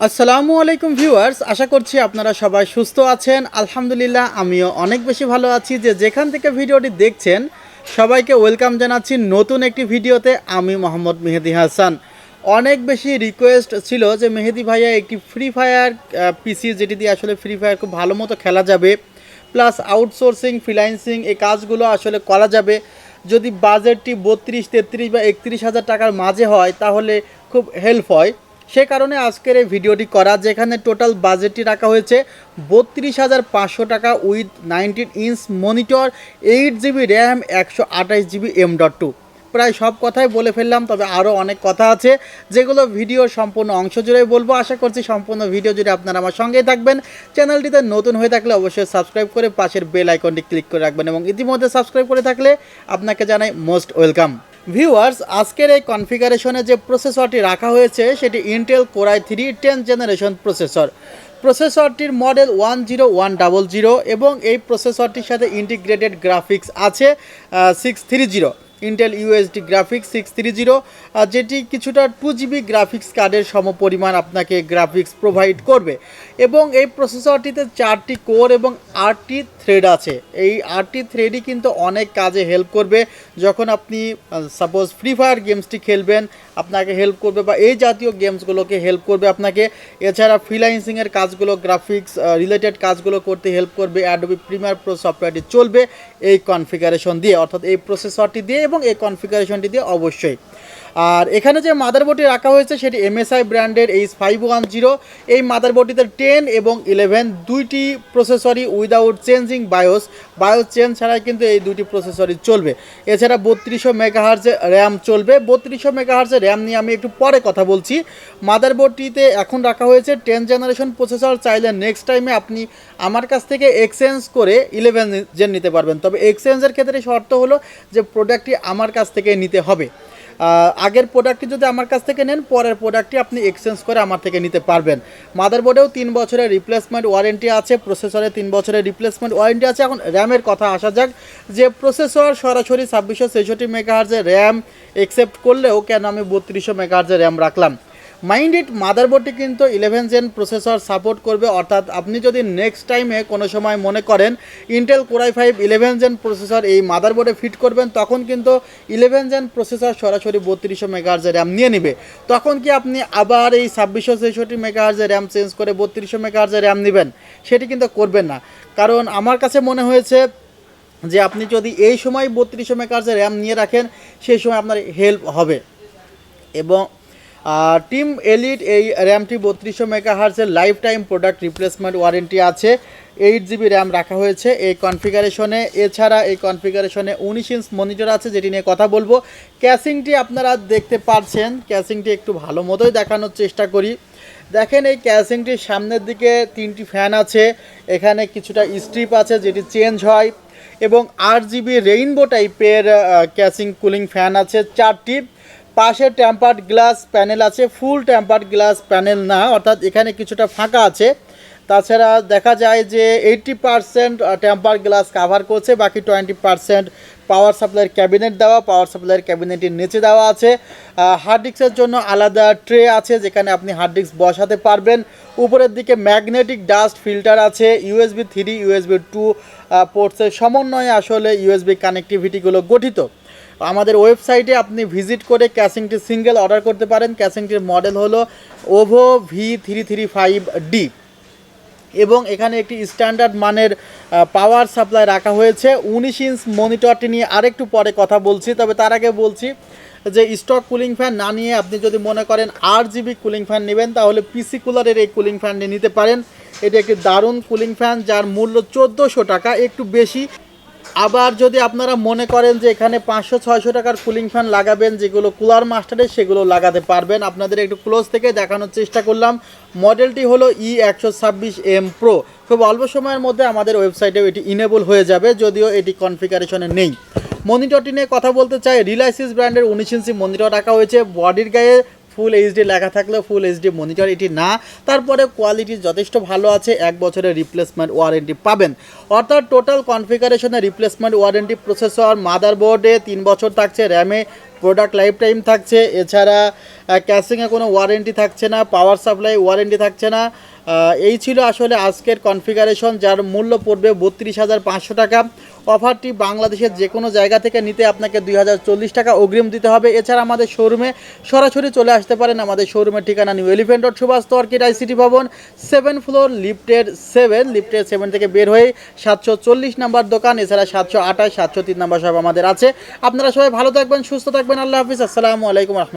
আসসালামু আলাইকুম ভিউয়ার্স, আশা করছি আপনারা সবাই সুস্থ আছেন। আলহামদুলিল্লাহ আমিও অনেক বেশি ভালো আছি। যেখান থেকে ভিডিওটি দেখছেন সবাইকে ওয়েলকাম জানাচ্ছি নতুন একটি ভিডিওতে। আমি মোহাম্মদ মেহেদি হাসান। অনেক বেশি রিকোয়েস্ট ছিল যে মেহেদি ভাইয়া একটি ফ্রি ফায়ার পিসি, যেটি দিয়ে আসলে ফ্রি ফায়ার খুব ভালো মতো খেলা যাবে, প্লাস আউটসোর্সিং ফ্রিল্যান্সিং এই কাজগুলো আসলে করা যাবে। যদি বাজেটটি 32, 33 বা 31 হাজার টাকার মাঝে হয় তাহলে খুব হেল্প হয়। সে কারণে আজকের এই ভিডিওটি করা, যেখানে টোটাল বাজেটটি রাখা হয়েছে 32,500 টাকা with 19 inch monitor, 8 GB RAM, 128 GB M.2। প্রায় সব কথাই বলে ফেললাম, তবে আরও অনেক কথা আছে যেগুলো ভিডিওর সম্পূর্ণ অংশ জুড়ে বলবো। আশা করছি সম্পূর্ণ ভিডিও জুড়ে আপনারা আমার সঙ্গেই থাকবেন। চ্যানেলটিতে নতুন হয়ে থাকলে অবশ্যই সাবস্ক্রাইব করে পাশের বেল আইকনটি ক্লিক করে রাখবেন, এবং ইতিমধ্যে সাবস্ক্রাইব করে থাকলে আপনাকে জানাই মোস্ট ওয়েলকাম। ভিউয়ার্স, আজকের এই কনফিগারেশনে যে প্রসেসরটি রাখা হয়েছে সেটি ইন্টেল কোর i3-10th জেনারেশন প্রসেসরটির মডেল 10100, এবং এই প্রসেসরটির সাথে ইন্টিগ্রেটেড গ্রাফিক্স আছে 630 ইন্টেল ইউএসডি গ্রাফিক্স 630, যেটি কিছুটা 2GB গ্রাফিক্স কার্ডের সমপরিমাণ আপনাকে গ্রাফিক্স প্রোভাইড করবে। এবং এই প্রসেসরটিতে 4টি কোর এবং 8টি থ্রেড আছে। এই 8টি থ্রেডই কিন্তু অনেক কাজে হেল্প করবে। যখন আপনি সাপোজ ফ্রি ফায়ার গেমসটি খেলবেন, আপনাকে হেল্প করবে, বা এই জাতীয় গেমসগুলোকে হেল্প করবে আপনাকে। এছাড়া ফ্রিল্যান্সিংয়ের কাজগুলো, গ্রাফিক্স রিলেটেড কাজগুলো করতে হেল্প করবে। অ্যাডোবি প্রিমিয়ার প্রো সফটওয়্যারটি চলবে এই কনফিগারেশন দিয়ে, অর্থাৎ এই প্রসেসরটি দিয়ে এবং এই কনফিগারেশনটি দিয়ে অবশ্যই। আর এখানে যে মাদারবোর্ডটি রাখা হয়েছে সেটি MSI ব্র্যান্ডের H510। এই মাদারবোর্ডটিতে 10 এবং 11 দুইটি প্রসেসরই উইদাউট চেঞ্জিং বায়োস চেঞ্জ ছাড়াই কিন্তু এই দুটি প্রসেসরই চলবে। এছাড়া 3200 MHz র্যাম চলবে। 3200 MHz র্যাম নিয়ে আমি একটু পরে কথা বলছি। মাদারবোর্ডটিতে এখন রাখা হয়েছে 10 জেনারেশন প্রসেসর। চাইলে নেক্সট টাইমে আপনি আমার কাছ থেকে এক্সচেঞ্জ করে 11 জেন নিতে পারবেন, তবে এক্সচেঞ্জের ক্ষেত্রে শর্ত হলো যে প্রোডাক্টটি আমার কাছ থেকে নিতে হবে। আগের প্রোডাক্টটি যদি আমার কাছ থেকে নেন, পরের প্রোডাক্টটি আপনি এক্সচেঞ্জ করে আমার থেকে নিতে পারবেন। মাদারবোর্ডেও 3 বছরের রিপ্লেসমেন্ট ওয়ারেন্টি আছে, প্রসেসরে 3 বছরের রিপ্লেসমেন্ট ওয়ারেন্টি আছে। এখন র্যামের কথা আসা যাক, যে প্রসেসর সরাসরি 2666 MHz র্যাম অ্যাকসেপ্ট করলেও কেন আমি 3200 MHz র্যাম রাখলাম। মাইন্ড ইট, মাদারবোর্ডটি কিন্তু 11 জেন প্রসেসর সাপোর্ট করবে, অর্থাৎ আপনি যদি নেক্সট টাইমে কোনো সময় মনে করেন Intel core i5 11 gen processor এই মাদারবোর্ডে ফিট করবেন, তখন কিন্তু 11 জেন প্রসেসর সরাসরি 3200 MHz র্যাম নিয়ে নেবে। তখন কি আপনি আবার এই 2666 MHz র্যাম চেঞ্জ করে 3200 MHz র্যাম নেবেন? সেটি কিন্তু করবেন না। কারণ আমার কাছে মনে হয়েছে যে আপনি যদি এই সময় 3200 MHz র্যাম নিয়ে রাখেন, সেই সময় আপনার হেল্প হবে। এবং টিম এলিট এই র্যামটি 3200 MHz life time product replacement warranty আছে। 8GB র্যাম রাখা হয়েছে এই কনফিগারেশনে। এছাড়া এই কনফিগারেশনে 19 ইঞ্চ মনিটর আছে, যেটি নিয়ে কথা বলবো। ক্যাসিংটি আপনারা দেখতে পাচ্ছেন, ক্যাসিংটি একটু ভালো মতোই দেখানোর চেষ্টা করি। দেখেন, এই ক্যাসিংটির সামনের দিকে 3টি ফ্যান আছে, এখানে কিছুটা স্ট্রিপ আছে যেটি চেঞ্জ হয়, এবং 8GB রেইনবো টাইপের ক্যাসিং কুলিং ফ্যান আছে 4টি। পাশে টেম্পার্ড গ্লাস প্যানেল আছে, ফুল টেম্পার্ড গ্লাস প্যানেল না, অর্থাৎ এখানে কিছুটা ফাঁকা আছে। তাছাড়া দেখা যায় যে 80% টেম্পার্ড গ্লাস কাভার করছে, বাকি 20% পাওয়ার সাপ্লাইয়ের ক্যাবিনেট দেওয়া, পাওয়ার সাপ্লাইয়ের ক্যাবিনেটের নিচে দেওয়া আছে। হার্ড ডিস্কের জন্য আলাদা ট্রে আছে, যেখানে আপনি হার্ড ডিস্ক বসাতে পারবেন। উপরের দিকে ম্যাগনেটিক ডাস্ট ফিল্টার আছে। USB 3, USB 2 পোর্টসের সমন্বয়ে আসলে USB কানেক্টিভিটিগুলো গঠিত। আমাদের ওয়েবসাইটে আপনি ভিজিট করে ক্যাসিংটি সিঙ্গেল অর্ডার করতে পারেন। ক্যাসিংটির মডেল হলো ওভো V335D, এবং এখানে একটি স্ট্যান্ডার্ড মানের পাওয়ার সাপ্লাই রাখা হয়েছে। 19 ইঞ্চ মনিটরটি নিয়ে আরেকটু পরে কথা বলছি, তবে তার আগে বলছি যে স্টক কুলিং ফ্যান না নিয়ে আপনি যদি মনে করেন 8GB কুলিং ফ্যান নেবেন, তাহলে পিসি কুলারের এই কুলিং ফ্যানটি নিতে পারেন। এটি একটি দারুণ কুলিং ফ্যান, যার মূল্য 1400 টাকা, একটু বেশি। আবার যদি আপনারা মনে করেন যে এখানে 500-600 টাকার কুলিং ফ্যান লাগাবেন, যেগুলো কুলার মাস্টারের, সেগুলো লাগাতে পারবেন। আপনাদের একটু ক্লোজ থেকে দেখানোর চেষ্টা করলাম। মডেলটি হলো i3-10th Pro। খুব অল্প সময়ের মধ্যে আমাদের ওয়েবসাইটেও এটি ইনেবল হয়ে যাবে, যদিও এটি কনফিগারেশনে নেই। মনিটরটি নিয়ে কথা বলতে চাই। রিলাইসিস ব্র্যান্ডের 19 ইঞ্চি মনিটর রাখা হয়েছে। বডির গায়ে ফুল এইচডি লেখা থাকলেও ফুল এইচডি মনিটর এটি না, তারপরে কোয়ালিটি যথেষ্ট ভালো আছে। 1 বছরের রিপ্লেসমেন্ট ওয়ারেন্টি পাবেন, অর্থাৎ টোটাল কনফিগারেশনে রিপ্লেসমেন্ট ওয়ারেন্টি। প্রসেসর মাদারবোর্ডে 3 বছর থাকছে, র্যামে প্রোডাক্ট লাইফ টাইম থাকছে। এছাড়া ক্যাশিংয়ে কোনো ওয়ারেন্টি থাকছে না, পাওয়ার সাপ্লাই ওয়ারেন্টি থাকছে না। এই ছিল আসলে আজকের কনফিগারেশন, যার মূল্য পড়বে 32,500 টাকা। অফারটি বাংলাদেশের যে কোনো জায়গা থেকে নিতে আপনাকে 2040 টাকা অগ্রিম দিতে হবে। এছাড়া আমাদের শোরুমে সরাসরি চলে আসতে পারেন। আমাদের শোরুমের ঠিকানা new elephant road, Subastu orchid ICT ভবন, 7 ফ্লোর, লিফটের 7 থেকে বের হয়ে 740 নাম্বার দোকান। এছাড়া 728, 703 নাম্বার সব আমাদের আছে। আপনারা সবাই ভালো থাকবেন, সুস্থ থাকবেন। আল্লাহ হাফিজ, আসসালামু আলাইকুম।